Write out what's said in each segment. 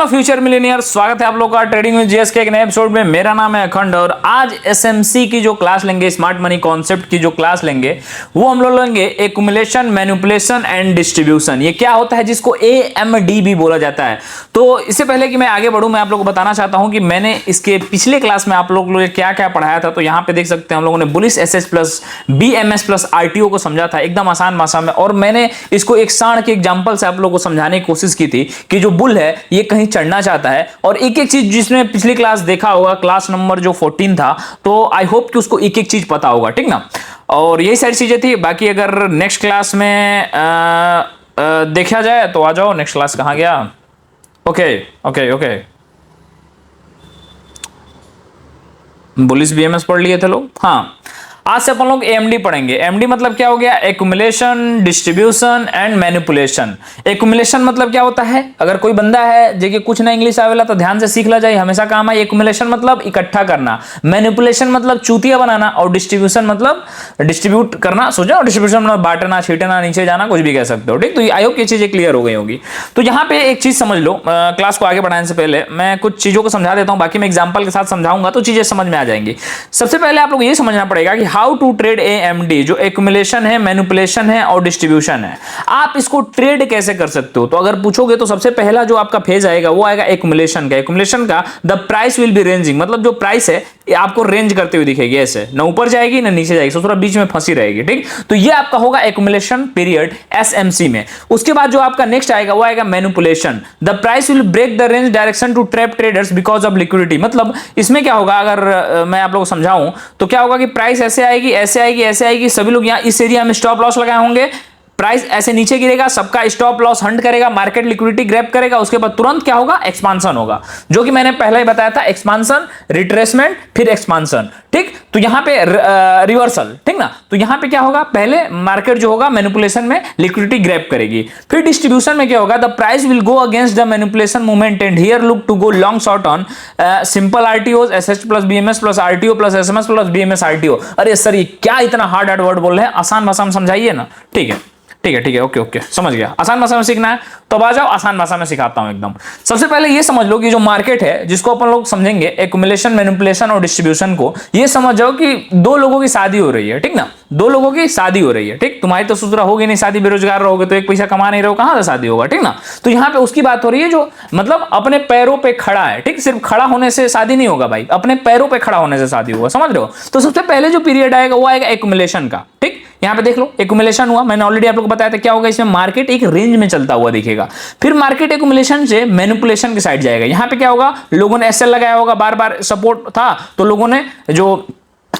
Hello future Millionaire, स्वागत है आप लोगों का ट्रेडिंग विद जीएस के एक नए एपिसोड में। मेरा नाम है अखंड और आज एसएमसी की जो क्लास लेंगे, स्मार्ट मनी कॉन्सेप्ट की जो क्लास लेंगे वो हम लोग लेंगे एक्युमुलेशन, मैनिपुलेशन एंड डिस्ट्रीब्यूशन। ये क्या होता है जिसको एएमडी भी बोला जाता है। तो इससे पहले कि मैं आगे बढ़ूं, मैं आप लोगों को बताना चाहता हूं कि मैंने इसके पिछले क्लास में आप लोगों को क्या क्या पढ़ाया था। तो यहाँ पे देख सकते हैं हम लोगों ने bullish SH plus BMS plus RTO को समझा था एकदम आसान भाषा में, और मैंने इसको एक सांड के एग्जाम्पल से आप लोगों को समझाने की कोशिश की थी कि जो बुल है ये कहीं चढ़ना चाहता है। और एक एक चीज जिसने पिछली क्लास देखा होगा, क्लास नंबर जो 14 था, तो आई होप कि उसको एक एक चीज पता होगा, ठीक ना। और यही सारी चीजें थी। बाकी अगर नेक्स्ट क्लास में देखा जाए तो आ जाओ। नेक्स्ट क्लास कहां गया? Okay okay okay, bullish BMS पढ़ लिए थे लोग। हाँ, आज से अपन लोग एएमडी पढ़ेंगे। एएमडी मतलब क्या हो गया? Accumulation, distribution and manipulation. Accumulation मतलब क्या होता है? अगर कोई बंदा है जेके कुछ ना इंग्लिश आवेला तो ध्यान से सीख ला जाए, हमेशा काम है। एक्युमुलेशन मतलब इकट्ठा करना, मैनिपुलेशन मतलब चूतिया बनाना, और डिस्ट्रीब्यूशन मतलब डिस्ट्रीब्यूट करना। सोचो, डिस्ट्रीब्यूशन मतलब बांटना, छीटना, नीचे जाना, कुछ भी कह सकते हो, ठीक। तो आई होप ये चीजें क्लियर हो गई होगी। तो यहाँ पे एक चीज समझ लो, क्लास को आगे बढ़ाने से पहले मैं कुछ चीजों को समझा देता हूँ, बाकी मैं एग्जाम्पल के साथ समझाऊंगा तो चीजें समझ में आ जाएंगी। सबसे पहले आप लोग ये समझना पड़ेगा कि हाउ टू ट्रेड एएमडी, जो एक्युमुलेशन है, मैनिपुलेशन है और डिस्ट्रीब्यूशन है। आप इसको ट्रेड कैसे कर सकते हो? तो अगर पूछोगे तो सबसे पहला जो आपका फेज आएगा वो आएगा एक्युमुलेशन का। एक्युमुलेशन का the price will be ranging, मतलब जो प्राइस है ये आपको रेंज करते हुए दिखेगी, ऐसे ना ऊपर जाएगी ना नीचे जाएगी, थोड़ा बीच में फंसी रहेगी, ठीक। तो ये आपका होगा एक्युमुलेशन पीरियड एसएमसी में। उसके बाद जो आपका नेक्स्ट आएगा वो आएगा manipulation. The price will break the range direction to trap traders because of liquidity. मतलब इसमें क्या होगा, अगर मैं आप लोगों को समझाऊं तो क्या होगा कि प्राइस ऐसे आएगी, ऐसे आएगी, ऐसे आएगी, सभी लोग यहाँ इस एरिया में स्टॉप लॉस लगाए होंगे, प्राइस ऐसे नीचे गिरेगा, सबका स्टॉप लॉस हंट करेगा, मार्केट लिक्विडिटी ग्रैब करेगा, उसके बाद तुरंत क्या होगा? एक्सपांशन होगा, जो कि मैंने पहले ही बताया था, एक्सपांशन, रिट्रेसमेंट, फिर एक्सपांशन, ठीक। तो यहां पे रिवर्सल, ठीक ना। तो यहां पे क्या होगा? पहले मार्केट जो होगा मैनिपुलेशन में लिक्विडिटी ग्रैब करेगी, फिर डिस्ट्रीब्यूशन में क्या होगा? The price will go against the manipulation movement and here look to go long short on simple RTO, SH plus BMS plus RTO plus SMS plus BMS RTO. अरे sir ये क्या इतना hard hard word बोल रहे हैं, आसान भाषा में समझाइए ना। ठीक है ठीक है ठीक है, ओके ओके, समझ गया। आसान भाषा में सीखना है तो आ जाओ, आसान भाषा में सिखाता हूं एकदम। सबसे पहले ये समझ लो कि जो मार्केट है जिसको अपन लोग समझेंगे एक्युमुलेशन, मैनिपुलेशन और डिस्ट्रीब्यूशन को, ये समझ जाओ कि दो लोगों की शादी हो रही है, ठीक ना। दो लोगों की शादी हो रही है, ठीक। तुम्हारी तो ससुरा होगी नहीं शादी, बेरोजगार रहोगे तो एक पैसा कमा नहीं रहो, कहां से शादी होगा, ठीक ना। तो यहाँ पे उसकी बात हो रही है जो मतलब अपने पैरों पे खड़ा है, ठीक। सिर्फ खड़ा होने से शादी नहीं होगा भाई, अपने पैरों पे खड़ा होने से शादी होगा, समझ रहे हो। तो सबसे पहले जो पीरियड आएगा वो आएगा एक्युमुलेशन का, ठीक। यहां पे देख लो, एक्युमुलेशन हुआ, मैंने ऑलरेडी आप लोगों को बताया था क्या होगा इसमें। मार्केट एक रेंज में चलता हुआ दिखेगा, फिर मार्केट एक्युमुलेशन से मैनिपुलेशन की साइड जाएगा। यहां पे क्या होगा? लोगों ने एसएल लगाया होगा, बार बार सपोर्ट था, तो लोगों ने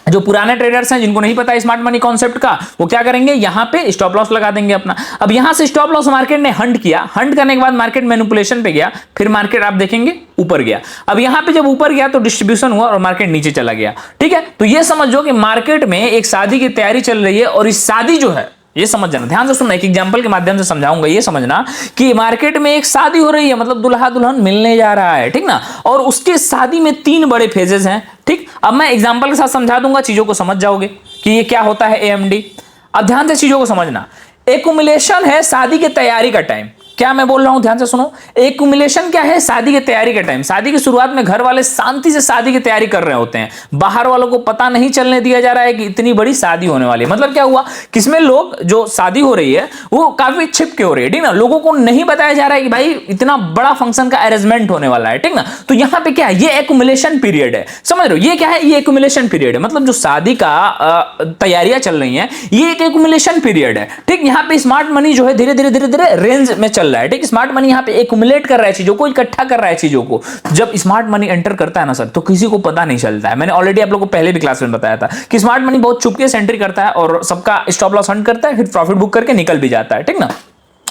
जो पुराने ट्रेडर्स हैं जिनको नहीं पता स्मार्ट मनी कॉन्सेप्ट का, वो क्या करेंगे? यहां पे स्टॉप लॉस लगा देंगे अपना। अब यहां से स्टॉप लॉस मार्केट ने हंट किया, हंट करने के बाद मार्केट मैनिपुलेशन पे गया, फिर मार्केट आप देखेंगे ऊपर गया। अब यहां पे जब ऊपर गया तो डिस्ट्रीब्यूशन हुआ और मार्केट नीचे चला गया, ठीक है। तो ये समझो कि मार्केट में एक शादी की तैयारी चल रही है, और इस शादी जो है, ये समझ जाना, ध्यान से सुनना, एक एग्जांपल के माध्यम से समझाऊंगा। ये समझना कि मार्केट में एक शादी हो रही है, मतलब दुल्हा दुल्हन मिलने जा रहा है, ठीक ना। और उसके शादी में 3 बड़े फेजेस हैं, ठीक। अब मैं एग्जांपल के साथ समझा दूंगा, चीजों को समझ जाओगे कि ये क्या होता है एएमडी। अब ध्यान से चीजों को समझना। एक्युमुलेशन है शादी की तैयारी का टाइम। क्या मैं बोल रहा हूं, ध्यान से सुनो। एक्युमुलेशन क्या है? शादी की तैयारी का टाइम। शादी की शुरुआत में घर वाले शांति से शादी की तैयारी कर रहे होते हैं, बाहर वालों को पता नहीं चलने दिया जा रहा है कि इतनी बड़ी शादी होने वाली है। मतलब क्या हुआ, किसमें लोग जो शादी हो रही है वो काफी छिप के हो रही है, ठीक ना। लोगों को नहीं बताया जा रहा है कि भाई इतना बड़ा फंक्शन का अरेंजमेंट होने वाला है, ठीक ना। तो यहां पे क्या है? ये एक्युमुलेशन पीरियड है, समझ रहे हो। ये क्या है? ये एक्युमुलेशन पीरियड है, मतलब जो शादी का तैयारियां चल रही है ये एक एक्युमुलेशन पीरियड है, ठीक। यहां पे स्मार्ट मनी जो है धीरे धीरे धीरे धीरे रेंज में चल रहा है, ठीक। स्मार्ट मनी यहां पे एक्युमुलेट कर रहा है चीजों को, इकट्ठा कर रहा है चीजों को। जब स्मार्ट मनी एंटर करता है ना सर, तो किसी को पता नहीं चलता है। मैंने ऑलरेडी आप लोगों को पहले भी क्लास में बताया था कि स्मार्ट मनी बहुत चुपके से एंट्री करता है और सबका स्टॉप लॉस हंट करता है, फिर प्रॉफिट बुक करके निकल भी जाता है, ठीक ना।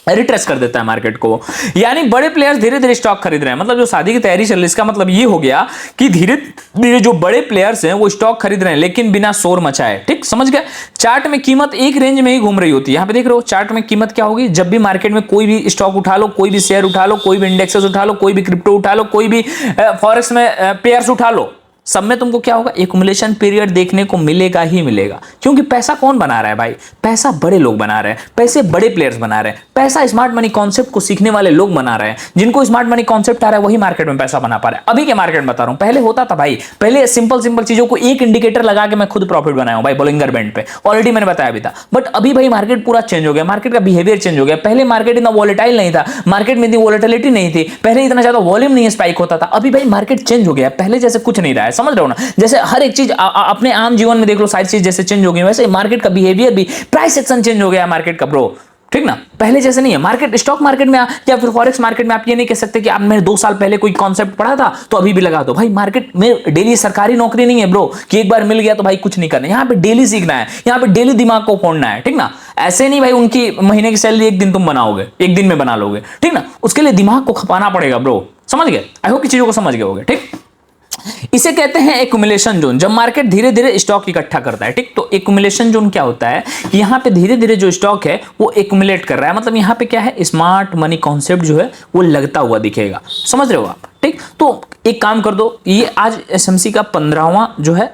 रिट्रेस कर देता है मार्केट को। यानी बड़े प्लेयर्स धीरे धीरे स्टॉक खरीद रहे हैं, मतलब जो शादी की तैयारी चल रही है, इसका मतलब ये हो गया कि धीरे धीरे जो बड़े प्लेयर्स हैं वो स्टॉक खरीद रहे हैं, लेकिन बिना शोर मचाए, ठीक। समझ गए। चार्ट में कीमत एक रेंज में ही घूम रही होती है। यहां पे देख रहे हो चार्ट में कीमत क्या होगी? जब भी मार्केट में कोई भी स्टॉक उठा लो, कोई भी शेयर उठा लो, कोई भी इंडेक्सेस उठा लो, कोई भी क्रिप्टो उठा लो, कोई भी फॉरेक्स में पेयर्स उठा लो, सब में तुमको क्या होगा, एक्युमुलेशन पीरियड देखने को मिलेगा ही मिलेगा। क्योंकि पैसा कौन बना रहा है भाई, पैसा बड़े लोग बना रहे हैं, पैसे बड़े प्लेयर्स बना रहे हैं, पैसा स्मार्ट मनी कॉन्सेप्ट को सीखने वाले लोग बना रहे हैं। जिनको स्मार्ट मनी कॉन्सेप्ट आ रहा है वही मार्केट में पैसा बना पा रहा है। अभी के मार्केट बता रहा हूं, पहले होता था भाई, पहले सिंपल चीजों को एक इंडिकेटर लगा के मैं खुद प्रॉफिट बनाया हूं भाई, बोलिंगर बैंड पे ऑलरेडी मैंने बताया भी था। बट अभी भाई मार्केट पूरा चेंज हो गया, मार्केट का बिहेवियर चेंज हो गया। पहले मार्केट इतना वॉलेटाइल नहीं था, मार्केट में इतनी वॉलेटिलिटी नहीं थी, पहले इतना ज्यादा वॉल्यूम नहीं स्पाइक होता था। अभी भाई मार्केट चेंज हो गया, पहले जैसे कुछ नहीं रहा है, समझ रहे हो ना। जैसे हर एक चीज अपने आम जीवन में देख लो, सारी चीज जैसे चेंज हो गई, वैसे मार्केट का बिहेवियर भी, प्राइस एक्शन चेंज हो गया मार्केट का ब्रो, ठीक ना। पहले जैसे नहीं है मार्केट, स्टॉक मार्केट में या फिर फॉरेक्स मार्केट में आप ये नहीं कह सकते कि आप मैंने 2 साल पहले कोई कॉन्सेप्ट पढ़ा था तो अभी भी लगा दो। भाई मार्केट में डेली सरकारी नौकरी नहीं है ब्रो कि एक बार मिल गया तो भाई कुछ नहीं करना। यहाँ पे डेली सीखना है, यहाँ पे डेली दिमाग को फोड़ना है, ठीक ना। ऐसे नहीं भाई उनकी महीने की सैलरी एक दिन तुम बनाओगे, एक दिन में बना लोगे, ठीक ना। उसके लिए दिमाग को खपाना पड़ेगा ब्रो, समझ गए। आई होप कि चीजों को समझ गए होगे, ठीक। इसे कहते हैं एक्युमुलेशन जोन, जब मार्केट धीरे धीरे स्टॉक इकट्ठा करता है, ठीक। तो एक्युमुलेशन जोन क्या होता है कि यहाँ पे धीरे धीरे जो स्टॉक है वो एक्युमुलेट कर रहा है, मतलब यहाँ पे क्या है, स्मार्ट मनी कॉन्सेप्ट जो है वो लगता हुआ दिखेगा, समझ रहे हो आप, ठीक। तो एक काम कर दो, ये आज एसएमसी का 15वां जो है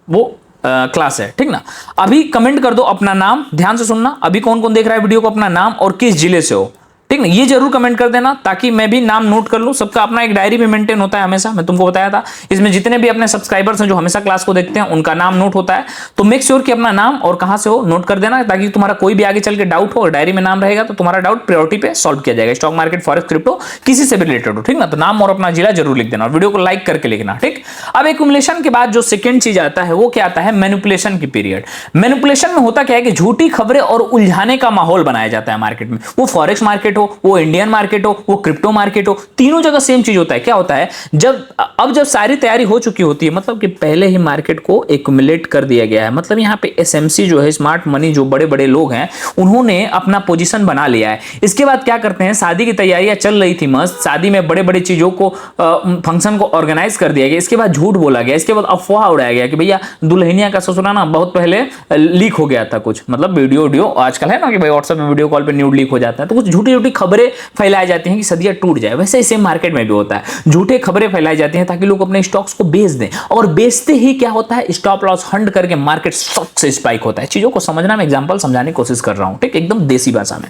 वो क्लास है, ठीक ना। अभी कमेंट कर दो अपना नाम, ध्यान से सुनना, अभी कौन कौन देख रहा है वीडियो को, अपना नाम और किस जिले से हो, ठीक ना। ये जरूर कमेंट कर देना ताकि मैं भी नाम नोट कर लूं। सबका अपना एक डायरी भी मेंटेन होता है हमेशा, मैं तुमको बताया था। इसमें जितने भी अपने सब्सक्राइबर्स हैं जो हमेशा क्लास को देखते हैं उनका नाम नोट होता है। तो मेक श्योर कि अपना नाम और कहां से हो नोट कर देना, ताकि तुम्हारा कोई भी आगे चल के डाउट हो और डायरी में नाम रहेगा तो तुम्हारा डाउट प्रायोरिटी पे सॉल्व किया जाएगा। स्टॉक मार्केट, फॉरेक्स, क्रिप्टो किसी से भी रिलेटेड हो, ठीक ना। तो नाम और अपना जिला जरूर लिख देना और वीडियो को लाइक करके लिखना, ठीक। अब एक्युमुलेशन के बाद जो सेकंड चीज आता है वो क्या आता है, मैनिपुलेशन की पीरियड। मैनिपुलेशन में होता क्या है कि झूठी खबरें और उलझाने का माहौल बनाया जाता है मार्केट में। वो फॉरेक्स मार्केट हो, वो इंडियन मार्केट हो, वो क्रिप्टो मार्केट हो, तीनों जगह सेम चीज होता है। क्या होता है, जब सारी तैयारी हो चुकी होती है, मतलब कि पहले ही मार्केट को एक्युमुलेट कर दिया गया है, मतलब यहाँ पे एसएमसी जो है, स्मार्ट मनी जो बड़े बड़े लोग हैं उन्होंने अपना पोजीशन बना लिया है। इसके बाद क्या करते हैं, शादी की तैयारियां चल रही थी मस्त, शादी में बड़े बड़े चीजों को फंक्शन को ऑर्गेनाइज कर दिया गया। इसके बाद झूठ बोला गया, इसके बाद अफवाह उड़ाया गया कि भैया दुल्हनिया का ससुराना बहुत पहले लीक हो गया था कुछ, मतलब वीडियो आजकल है ना कि भाई व्हाट्सएप में वीडियो कॉल पे न्यूड लीक हो जाता है, तो कुछ झूठी झूठी खबरें फैलाई जाती हैं कि सदिया टूट जाए। वैसे इसे मार्केट में भी होता है, झूठे खबरें फैलाई जाती हैं ताकि लोग अपने स्टॉक्स को बेच दें, और बेचते ही क्या होता है, स्टॉप लॉस हंट करके मार्केट शॉक से स्पाइक होता है। चीजों को समझना, मैं एग्जांपल समझाने की कोशिश कर रहा हूं, ठीक, एकदम देसी भाषा में,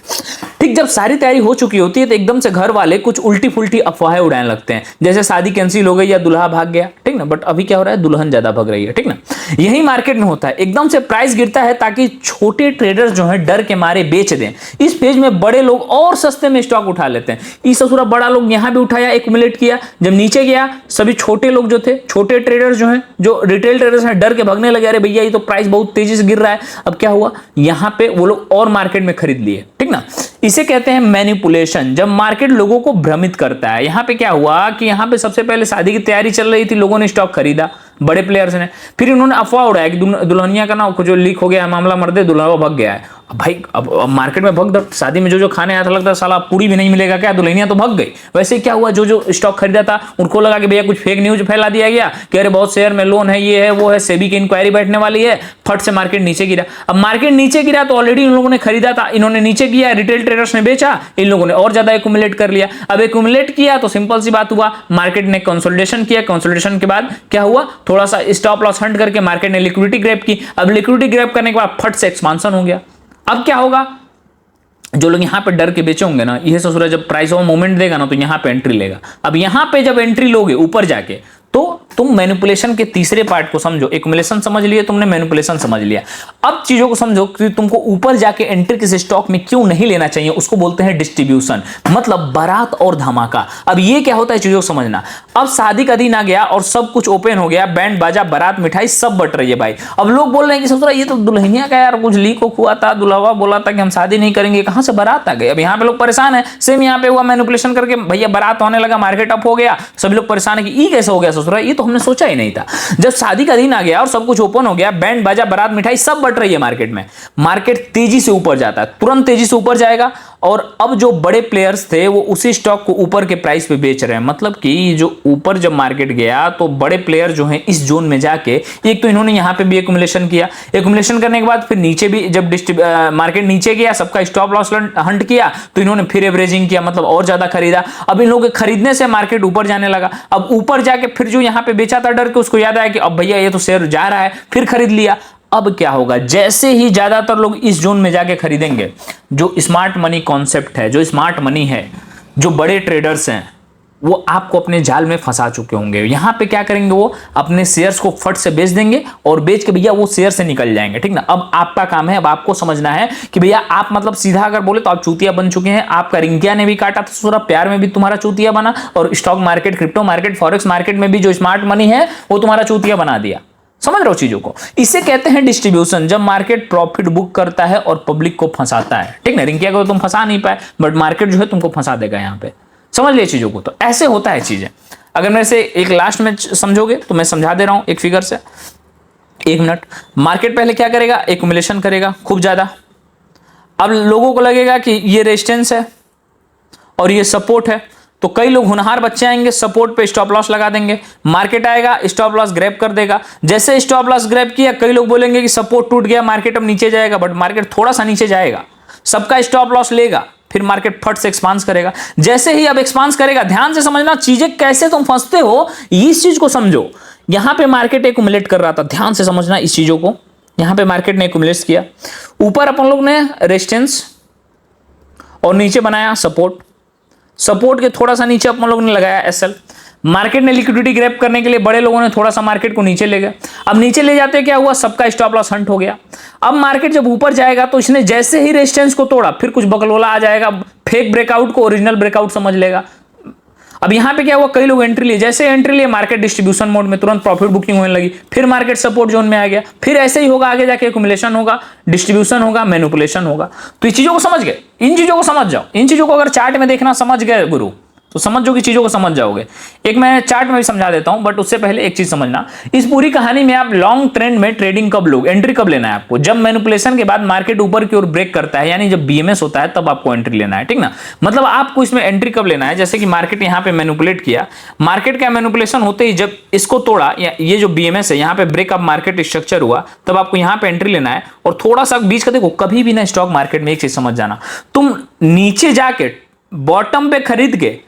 ठीक। जब सारी तैयारी हो चुकी होती है तो एकदम से घर वाले कुछ उल्टी फुल्टी अफवाहें उड़ाने लगते हैं, जैसे शादी कैंसिल हो गई या दुल्हा भाग गया, ठीक ना। बट अभी क्या हो रहा है, दुल्हन ज्यादा भाग रही है, ठीक ना। यही मार्केट में होता है, एकदम से प्राइस गिरता है ताकि छोटे ट्रेडर्स जो है डर के मारे बेच दें। इस पेज में बड़े लोग और सस्ते में स्टॉक उठा लेते हैं। इस ससुरा बड़ा लोग यहां भी उठाया, एक्युमुलेट किया, जब नीचे गया सभी छोटे लोग जो थे, छोटे ट्रेडर्स जो हैं, जो रिटेल ट्रेडर्स हैं, डर के भागने लगे, अरे भैया ये तो प्राइस बहुत तेजी से गिर रहा है। अब क्या हुआ, यहां पे वो लोग और मार्केट में खरीद लिए, ठीक ना। इसे कहते हैं मैनिपुलेशन, जब मार्केट लोगों को भ्रमित करता है। यहां पे क्या हुआ कि यहां पे सबसे पहले शादी की तैयारी चल रही थी, लोगों ने स्टॉक खरीदा, बड़े प्लेयर्स ने, फिर इन्होंने अफवाह उड़ाया कि दुल्हनिया का ना जो लीक हो गया है मामला, मर्दे दुल्हा भाग गया है। भाई अब मार्केट में भग, शादी में जो खाने आया था लगता है साला पूरी भी नहीं मिलेगा क्या, दुल्हनिया तो भग गई। वैसे क्या हुआ, जो स्टॉक खरीदा था उनको लगा कि भैया कुछ फेक न्यूज फैला दिया गया कि अरे बहुत शेयर में लोन है, ये है वो है, सेबी की इंक्वायरी बैठने वाली है, फट से मार्केट नीचे गिरा। अब मार्केट नीचे गिरा तो ऑलरेडी इन लोगों ने खरीदा था, इन्होंने नीचे किया, रिटेल ट्रेडर्स ने बेचा, इन लोगों ने और ज्यादा एक्युमुलेट कर लिया। अब एक्युमुलेट किया तो सिंपल सी बात हुआ, मार्केट ने कंसोलिडेशन किया, कंसोलिडेशन के बाद क्या हुआ, थोड़ा सा स्टॉप लॉस हंट करके मार्केट ने लिक्विडिटी ग्रैब की। अब लिक्विडिटी ग्रैब करने के बाद फट से एक्सपांशन हो गया। अब क्या होगा, जो लोग यहां पे डर के बेचे होंगे ना, यह ससुरा जब प्राइस ऑफ मूवमेंट देगा ना तो यहां पे एंट्री लेगा। अब यहां पे जब एंट्री लोगे ऊपर जाके तो तुम मैनिपुलेशन के तीसरे पार्ट को समझो। एक्युमुलेशन समझ लिया तुमने, मैनिपुलेशन समझ लिया। अब चीजों को समझो कि तुमको ऊपर जाके एंट्री किस स्टॉक में क्यों नहीं लेना चाहिए, उसको बोलते हैं डिस्ट्रीब्यूशन, मतलब बारात और धमाका। अब ये क्या होता है, चीजों को समझना। अब शादी का दिन आ गया और सब कुछ ओपन हो गया, बैंड बाजा बारात मिठाई सब बट रही है भाई। अब लोग बोल रहे हैं कि ससुरा ये तो दुल्हनिया का यार कुछ लीक हुआ था, दुल्हवा बोला था कि हम शादी नहीं करेंगे, कहां से बारात आ गई। अब यहाँ पे लोग परेशान है, सेम यहाँ पे हुआ मैनिपुलेशन करके, भैया बारात होने लगा, मार्केट अप हो गया, सभी लोग परेशान है कि ये कैसे हो गया ससुरा, ये तो हमने सोचा ही नहीं था। जब शादी का दिन आ गया और सब कुछ ओपन हो गया, बैंड बाजा बारात मिठाई सब बट रही है मार्केट में, मार्केट तेजी से ऊपर जाता है, तुरंत तेजी से ऊपर जाएगा और अब जो बड़े प्लेयर्स थे वो उसी स्टॉक को ऊपर के प्राइस पे बेच रहे हैं। मतलब कि जो ऊपर जब मार्केट गया तो बड़े प्लेयर जो हैं इस जोन में जाके, एक तो इन्होंने यहाँ पे भी एक्यूमुलेशन किया, एक्यूमुलेशन करने के बाद फिर नीचे भी जब मार्केट नीचे गया, सबका स्टॉप लॉस हंट किया, तो इन्होंने फिर एवरेजिंग किया, मतलब और ज्यादा खरीदा। अब इन लोगों के खरीदने से मार्केट ऊपर जाने लगा। अब ऊपर जाके फिर जो यहाँ पे बेचा था डर के, उसको याद आया कि अब भैया ये तो शेयर जा रहा है, फिर खरीद लिया। अब क्या होगा, जैसे ही ज्यादातर लोग इस जोन में जाके खरीदेंगे, जो स्मार्ट मनी कॉन्सेप्ट है, जो स्मार्ट मनी है, जो बड़े ट्रेडर्स हैं, वो आपको अपने जाल में फंसा चुके होंगे। यहां पे क्या करेंगे, वो अपने शेयर्स को फट से बेच देंगे और बेच के भैया वो शेयर से निकल जाएंगे, ठीक ना। अब आपका काम है, अब आपको समझना है कि भैया आप मतलब सीधा अगर बोले तो आप चूतिया बन चुके हैं। आपका रिंकिया ने भी काटा था सूरा, प्यार में भी तुम्हारा चूतिया बना, और stock market, crypto market, forex market में भी जो स्मार्ट मनी है वो तुम्हारा चूतिया बना दिया। समझ रहे हो चीजों को। इसे कहते हैं डिस्ट्रीब्यूशन, जब मार्केट प्रॉफिट बुक करता है और पब्लिक को फंसाता है, ठीक ना। रिंकिया को तो तुम फंसा नहीं पाए, बट मार्केट जो है तुमको फंसा देगा यहां पे। समझ लिए चीजों को। तो ऐसे होता है चीजें। अगर मेरे से एक लास्ट में समझोगे तो मैं समझा दे रहा हूं एक फिगर से, 1 मिनट। मार्केट पहले क्या करेगा, एक्यूमुलेशन करेगा खूब ज्यादा। अब लोगों को लगेगा कि ये रेजिस्टेंस है और ये सपोर्ट है, तो कई लोग होनहार बच्चे आएंगे, सपोर्ट पे स्टॉप लॉस लगा देंगे। मार्केट आएगा, स्टॉप लॉस ग्रैब कर देगा। जैसे स्टॉप लॉस ग्रैब किया, कई लोग बोलेंगे कि सपोर्ट टूट गया, मार्केट अब नीचे जाएगा, बट मार्केट थोड़ा सा नीचे जाएगा, सबका स्टॉप लॉस लेगा, फिर मार्केट फट से एक्सपांस करेगा। जैसे ही अब एक्सपांस करेगा, ध्यान से समझना चीजें कैसे तुम फंसते हो, इस चीज को समझो। यहां पे मार्केट एक्यूमुलेट कर रहा था, ध्यान से समझना इस चीजों को। यहां पे मार्केट ने एक्यूमुलेट किया, ऊपर अपन लोग ने रेजिस्टेंस और नीचे बनाया सपोर्ट, सपोर्ट के थोड़ा सा नीचे अपन लोगों ने लगाया एसएल। मार्केट ने लिक्विडिटी ग्रैब करने के लिए बड़े लोगों ने थोड़ा सा मार्केट को नीचे ले गए। अब नीचे ले जाते क्या हुआ, सबका स्टॉप लॉस हंट हो गया। अब मार्केट जब ऊपर जाएगा तो इसने जैसे ही रेजिस्टेंस को तोड़ा, फिर कुछ बकलोला आ जाएगा, फेक ब्रेकआउट को ओरिजिनल ब्रेकआउट समझ लेगा। अब यहां पे क्या हुआ, कई लोग एंट्री लिए, जैसे एंट्री लिए मार्केट डिस्ट्रीब्यूशन मोड में, तुरंत प्रॉफिट बुकिंग होने लगी, फिर मार्केट सपोर्ट जोन में आ गया। फिर ऐसे ही होगा, आगे जाके एक्यूमुलेशन होगा, डिस्ट्रीब्यूशन होगा, मैनिपुलेशन होगा। तो ये चीजों को समझ गए, इन चीजों को समझ जाओ। इन चीजों को अगर चार्ट में देखना समझ गए गुरु, तो समझो कि चीजों को समझ जाओगे। एक मैं चार्ट में भी समझा देता हूं, बट उससे पहले एक चीज समझना, इस पूरी कहानी में आप लॉन्ग ट्रेंड में ट्रेडिंग कब लोगे, एंट्री कब लेना है आपको, जब मैनिपुलेशन के बाद मार्केट ऊपर की ओर ब्रेक करता है, यानी जब बीएमएस होता है तब आपको एंट्री लेना है, ठीक ना। मतलब आपको इसमें एंट्री कब लेना है, जैसे कि मार्केट यहां पे मैनिपुलेट किया, मार्केट का मैनिपुलेशन होते ही जब इसको तोड़ा, ये जो बीएमएस है यहां पे ब्रेकअप मार्केट स्ट्रक्चर हुआ, तब आपको यहां पे एंट्री लेना है। और थोड़ा सा बीच का देखो, कभी भी ना स्टॉक मार्केट में एक चीज समझ जाना, तुम नीचे जाके बॉटम पे खरीद के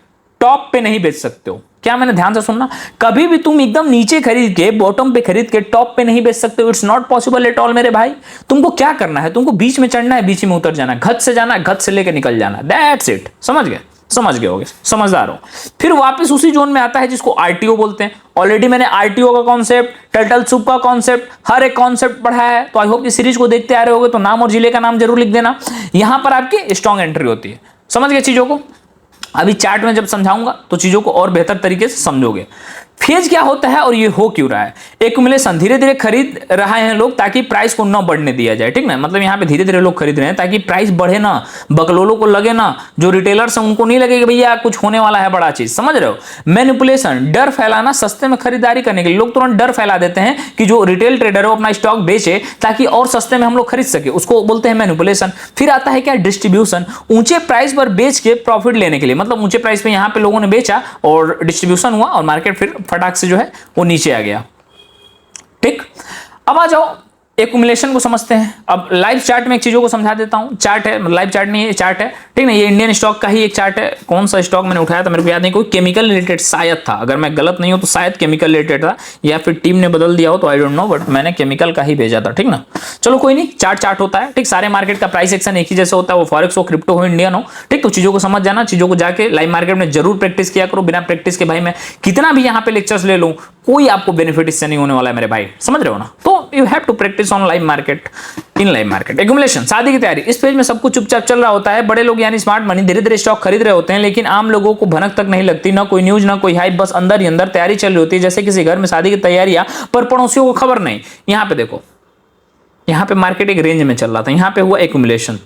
टॉप पे नहीं बेच सकते हो। क्या मैंने ध्यान से सुनना, कभी भी तुम एकदम नीचे खरीद के, बॉटम पे खरीद के टॉप पे नहीं बेच सकते हो। It's not possible at all मेरे भाई। तुमको क्या करना है, तुमको बीच में चढ़ना है, बीच में उतर जाना है, घट से जाना है, घट से लेके निकल जाना है, दैट्स इट। समझ गए, समझ गए होगे, समझदार हो। फिर वापस उसी जोन में आता है जिसको आरटीओ बोलते हैं। ऑलरेडी मैंने आरटीओ का कॉन्सेप्ट, टर्टल सूप का कॉन्सेप्ट, हर एक कॉन्सेप्ट पढ़ाया है, तो आई होप कि सीरीज को देखते आ रहे होगे, तो नाम और जिले का नाम जरूर लिख देना। यहां पर आपकी स्ट्रॉन्ग एंट्री होती है। समझ गए चीजों को। अभी चार्ट में जब समझाऊंगा तो चीजों को और बेहतर तरीके से समझोगे। फेज क्या होता है और ये हो क्यों रहा है, एक्यूमुलेशन, धीरे धीरे खरीद रहे हैं लोग ताकि प्राइस को ना बढ़ने दिया जाए, ठीक ना। मतलब यहाँ पे धीरे धीरे लोग खरीद रहे हैं ताकि प्राइस बढ़े ना, बकलोलों को लगे ना, जो रिटेलर्स हैं उनको नहीं लगे कि भैया कुछ होने वाला है बड़ा चीज। समझ रहे हो, मैनिपुलेशन, डर फैलाना, सस्ते में खरीदारी करने के लिए लोग तुरंत डर फैला देते हैं कि जो रिटेल ट्रेडर है अपना स्टॉक बेचे ताकि और सस्ते में हम लोग खरीद सके, उसको बोलते हैं मैनिपुलेशन। फिर आता है क्या, डिस्ट्रीब्यूशन, ऊंचे प्राइस पर बेच के प्रॉफिट लेने के लिए, मतलब ऊंचे प्राइस पे यहाँ पे लोगों ने बेचा और डिस्ट्रीब्यूशन हुआ और मार्केट फिर फटाक से जो है वो नीचे आ गया, ठीक। अब आ जाओ एक्यूमुलेशन को समझते हैं। अब लाइव चार्ट में एक चीजों को समझा देता हूं। चार्ट है, लाइव चार्ट नहीं है, चार्ट है, ठीक ना। ये इंडियन स्टॉक का ही एक चार्ट है। कौन सा स्टॉक मैंने उठाया था मेरे को याद नहीं, कोई केमिकल रिलेटेड शायद था, अगर मैं गलत नहीं हूं तो शायद केमिकल रिलेटेड था, या फिर टीम ने बदल दिया हो तो आई डोंट नो, बट मैंने केमिकल का ही भेजा था, ठीक ना। चलो कोई नहीं, चार्ट होता है, ठीक। सारे मार्केट का प्राइस एक्शन एक ही जैसे होता है, वो फॉरेक्स हो, क्रिप्टो हो, इंडियन हो, ठीक। तो चीजों को समझ जाना, चीजों को जाके लाइव मार्केट में जरूर प्रैक्टिस किया करो। बिना प्रैक्टिस के भाई मैं कितना भी यहाँ पे लेक्चर्स ले लूं, कोई आपको बेनिफिट इससे नहीं होने वाला है मेरे भाई, समझ रहे हो ना। तो you have to practice on live market, in live market. Accumulation, शादी की तैयारी, इस पेज में सब कुछ चुपचाप चल रहा होता है। बड़े लोग यानी स्मार्ट मनी धीरे धीरे स्टॉक खरीद रहे होते हैं, लेकिन आम लोगों को भनक तक नहीं लगती, ना कोई न्यूज, ना कोई हाइप, बस अंदर ही अंदर तैयारी चल रही होती है, जैसे किसी घर में शादी की तैयारियां, पर पड़ोसियों को खबर नहीं। यहां पे देखो, यहां पे मार्केट एक रेंज में चल रहा था, यहां पे हुआ एक्यूमुलेशन,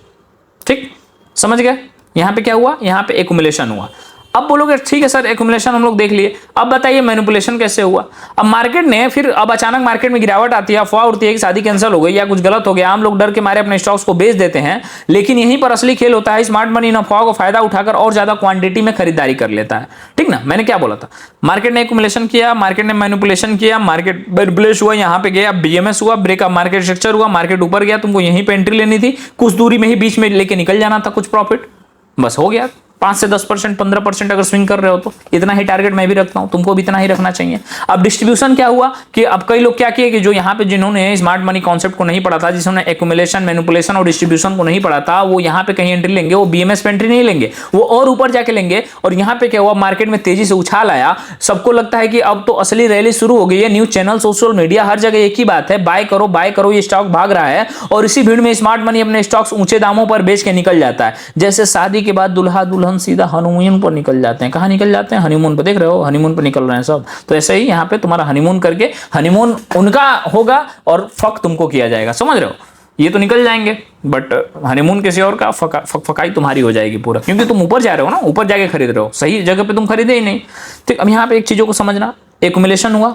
ठीक, समझ गए। यहां पे क्या हुआ, यहां पे एक्यूमुलेशन हुआ। अब बोलोगे ठीक है सर एक्यूमुलेशन हम लोग देख लिए, अब बताइए मैनिपुलेशन कैसे हुआ। अब मार्केट ने फिर अब अचानक मार्केट में गिरावट आती है, अफवाह उड़ती है कि शादी कैंसिल हो गई या कुछ गलत हो गया, हम लोग डर के मारे अपने स्टॉक्स को बेच देते हैं। लेकिन यहीं पर असली खेल होता है, स्मार्ट मनी इन अफवाह को फायदा उठाकर और ज्यादा क्वांटिटी में खरीदारी कर लेता है। ठीक ना, मैंने क्या बोला था, मार्केट ने एक्यूमुलेशन किया, मार्केट ने मैनिपुलेशन किया, मार्केट मैनिपुलेट हुआ, यहाँ पे गया बीएमएस हुआ, ब्रेकअप मार्केट स्ट्रक्चर हुआ, मार्केट ऊपर गया, तुमको यहीं पे एंट्री लेनी थी, कुछ दूरी में ही बीच में लेके निकल जाना था कुछ प्रॉफिट, बस हो गया। 5 से 10%, 15% अगर स्विंग कर रहे हो तो इतना ही टारगेट मैं भी रखता हूं, तुमको भी इतना ही रखना चाहिए। अब डिस्ट्रीब्यूशन क्या हुआ कि अब कई लोग क्या किए कि जो यहाँ पे जिन्होंने स्मार्ट मनी कॉन्सेप्ट को नहीं पढ़ा था, जिन्होंने एक्यूमुलेशन, मैनिपुलेशन और डिस्ट्रीब्यूशन को नहीं पढ़ा था, वो यहाँ पे कहीं एंट्री लेंगे, वो बीएमएस पे एंट्री नहीं लेंगे, वो और ऊपर जाके लेंगे। और यहाँ पे क्या हुआ, मार्केट में तेजी से उछाल आया, सबको लगता है कि अब तो असली रैली शुरू हो गई है, न्यूज चैनल, सोशल मीडिया, हर जगह एक ही बात है, बाय करो, ये स्टॉक भाग रहा है। और इसी भीड़ में स्मार्ट मनी अपने स्टॉक्स ऊंचे दामों पर बेच के निकल जाता है। जैसे शादी के बाद दुल्हा दुल्हन सीधा हनीमून पर निकल जाते हैं। कहां निकल जाते हैं? हनीमून पर, देख रहे हो हनीमून पर निकल रहे हैं सब। तो ऐसे ही यहाँ पे तुम्हारा हनीमून करके, हनीमून उनका होगा और फक तुमको किया जाएगा, समझ रहे हो? ये तो निकल जाएंगे बट हनीमून किसी और का, फकाई तुम्हारी हो जाएगी पूरा, क्योंकि तुम ऊपर जा रहे हो ना, ऊपर जाके खरीद रहे हो, सही जगह पे तुम खरीदे ही नहीं। तो अब यहाँ पे एक चीजों को समझना, एक्यूमुलेशन हुआ,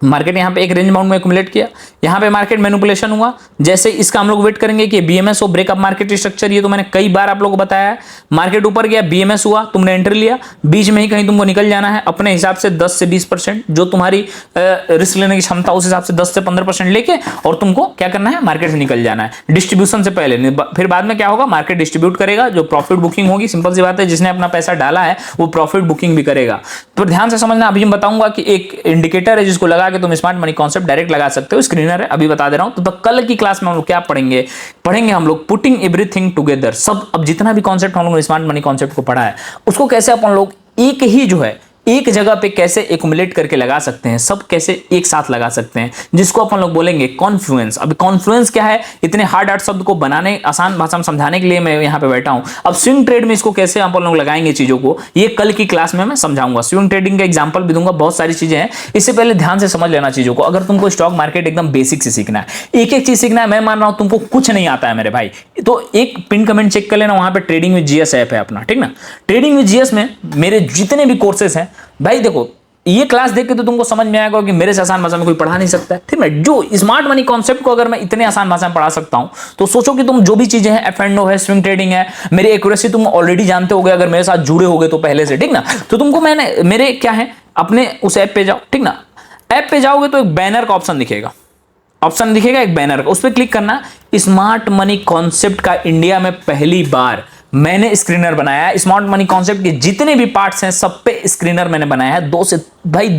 मार्केट यहाँ पे एक रेंज बाउंड में एक्यूमुलेट किया, यहाँ पे मार्केट मैनिपुलेशन हुआ। जैसे इसका हम लोग वेट करेंगे कि बीएमएस हो, ब्रेकअप मार्केट स्ट्रक्चर, ये तो मैंने कई बार आप लोगों को बताया है। मार्केट ऊपर गया, बीएमएस हुआ, तुमने एंट्री लिया, बीच में ही कहीं तुमको निकल जाना है अपने हिसाब से 10 से 20%, जो तुम्हारी रिस्क लेने की क्षमता उस हिसाब से 10 से 15% लेके, और तुमको क्या करना है, मार्केट से निकल जाना है डिस्ट्रीब्यूशन से पहले। फिर बाद में क्या होगा, मार्केट डिस्ट्रीब्यूट करेगा, जो प्रॉफिट बुकिंग होगी, सिंपल सी बात है, जिसने अपना पैसा डाला है वो प्रॉफिट बुकिंग भी करेगा। तो ध्यान से समझना, अभी मैं बताऊंगा कि एक इंडिकेटर है जिसको लगा के तुम स्मार्ट मनी कॉन्सेप्ट डायरेक्ट लगा सकते हो, स्क्रीनर है, अभी बता दे रहा हूं। तो कल की क्लास में हम लोग क्या पढ़ेंगे हम लोग पुटिंग एवरीथिंग टुगेदर। सब, अब जितना भी कॉन्सेप्ट हम लोग स्मार्ट मनी कॉन्सेप्ट को पढ़ा है, उसको कैसे अपन लोग एक ही जो है एक जगह पे कैसे एक्युमुलेट करके लगा सकते हैं, सब कैसे एक साथ लगा सकते हैं, जिसको अपन लोग बोलेंगे कॉन्फ्लुएंस। अब कॉन्फ्लुएंस क्या है, इतने हार्ड शब्द को बनाने, आसान भाषा में समझाने के लिए मैं यहाँ पे बैठा हूं। अब स्विंग ट्रेड में इसको कैसे अपन लोग लगाएंगे चीजों को, ये कल की क्लास में मैं समझाऊंगा। स्विंग ट्रेडिंग का एग्जाम्पल भी दूंगा, बहुत सारी चीजें हैं। इससे पहले ध्यान से समझ लेना चीजों को। अगर तुमको स्टॉक मार्केट एकदम बेसिक से सीखना है, एक एक चीज सीखना है, मैं मान रहा हूं तुमको कुछ नहीं आता है मेरे भाई, तो एक पिन कमेंट चेक कर लेना, वहां पे ट्रेडिंग विद जीएस ऐप है अपना, ठीक ना। ट्रेडिंग विद जीएस में मेरे जितने भी कोर्सेस हैं भाई, देखो ये क्लास देख के तो तुमको समझ में आएगा कि मेरे से आसान भाषा में कोई पढ़ा नहीं सकता है, ठीक है। जो स्मार्ट मनी कॉन्सेप्ट को अगर मैं इतने आसान भाषा में पढ़ा सकता हूं, तो सोचो कि तुम जो भी चीजें हैं, एफ&ओ है, स्विंग ट्रेडिंग है, मेरी एक्यूरेसी तुम ऑलरेडी जानते होगे अगर मेरे साथ जुड़े होगे तो पहले से, ठीक ना। तो तुमको मैंने मेरे क्या है, अपने उस ऐप पे जाओ, ठीक ना। ऐप पे जाओगे तो एक बैनर का ऑप्शन दिखेगा, एक बैनर का, उस पर क्लिक करना। स्मार्ट मनी कॉन्सेप्ट का इंडिया में पहली बार मैंने स्क्रीनर बनाया है। स्मार्ट मनी कॉन्सेप्ट के जितने भी पार्ट्स हैं सब पे स्क्रीनर मैंने बनाया है।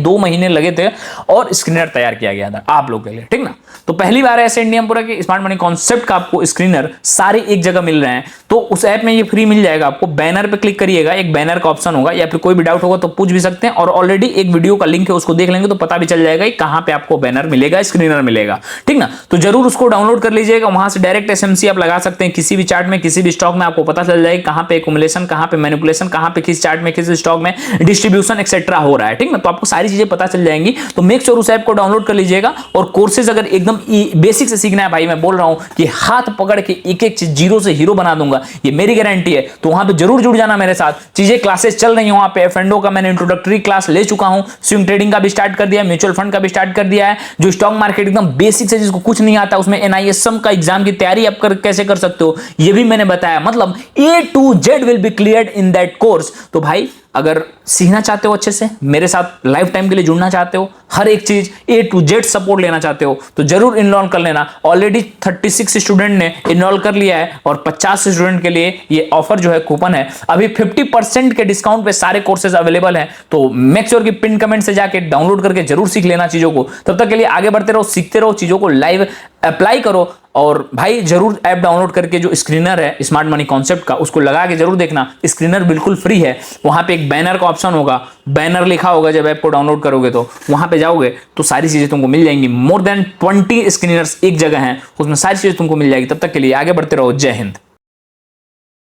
2 महीने लगे थे और स्क्रीनर तैयार किया गया था आप लोग के लिए, ठीक ना। तो पहली बार ऐसे इंडिया में पूरा कि स्मार्ट मनी कॉन्सेप्ट का आपको स्क्रीनर सारे एक जगह मिल रहे हैं। तो उस ऐप में ये फ्री मिल जाएगा आपको। बैनर पे क्लिक करिएगा, एक बैनर का ऑप्शन होगा, या फिर कोई भी डाउट होगा तो पूछ भी सकते हैं। और ऑलरेडी एक वीडियो का लिंक है, उसको देख लेंगे तो पता भी चल जाएगा कि कहां पे आपको बैनर मिलेगा, स्क्रीनर मिलेगा, ठीक ना। तो जरूर उसको डाउनलोड कर लीजिएगा, वहां से डायरेक्ट एसएमसी आप लगा सकते हैं। किसी भी चार्ट में, किसी भी स्टॉक में आपको पता चल जाएगा कहां पे एक्यूमुलेशन, कहां पे मैनिपुलेशन, कहां पे किस चार्ट में, किस स्टॉक में डिस्ट्रीब्यूशन एक्सेट्रा हो रहा है, ठीक ना। तो आपको सारी चीजें पता चल जाएंगी। तो मेक श्योर उस ऐप को डाउनलोड कर लीजिएगा। और कोर्सेज अगर एकदम बेसिक से सीखना है भाई, मैं बोल रहा हूं कि हाथ पकड़ के एक एक चीज जीरो से हीरो बना दूंगा, ये मेरी गारंटी है। तो वहां पे जरूर जुड़ जाना मेरे साथ। चीजें क्लासेस चल रही हैं वहां पे। एफ&ओ का मैंने इंट्रोडक्टरी क्लास ले चुका हूं, स्विंग ट्रेडिंग का भी स्टार्ट कर दिया है, म्यूचुअल फंड का भी स्टार्ट कर दिया है। जो स्टॉक मार्केट एकदम बेसिक से जिसको कुछ नहीं आता, उसमें NISM का एग्जाम की तैयारी आप कैसे कर सकते हो, ये भी मैंने बताया। मतलब A to Z will be cleared in that course. तो भाई अगर सीखना चाहते हो अच्छे से, मेरे साथ लाइफ टाइम के लिए जुड़ना चाहते हो, हर एक चीज A to Z सपोर्ट लेना चाहते हो, तो जरूर इनरोल कर लेना। ऑलरेडी 36 स्टूडेंट ने इनरोल कर लिया है और 50 स्टूडेंट के लिए ये ऑफर जो है, कूपन है, अभी 50% के डिस्काउंट पे सारे कोर्सेज अवेलेबल हैं। तो मेक श्योर कि पिन कमेंट से जाके डाउनलोड करके जरूर सीख लेना चीजों को। तब तक के लिए आगे बढ़ते रहो, सीखते रहो, चीजों को लाइव अप्लाई करो। और भाई जरूर ऐप डाउनलोड करके जो स्क्रीनर है स्मार्ट मनी कॉन्सेप्ट का, उसको लगा के जरूर देखना। स्क्रीनर बिल्कुल फ्री है। वहां पे एक बैनर का ऑप्शन होगा, बैनर लिखा होगा। जब ऐप को डाउनलोड करोगे तो वहां पे जाओगे तो सारी चीजें तुमको मिल जाएंगी। मोर देन 20 स्क्रीनर्स एक जगह हैं, उसमें सारी चीजें तुमको मिल जाएगी। तब तक के लिए आगे बढ़ते रहो। जय हिंद।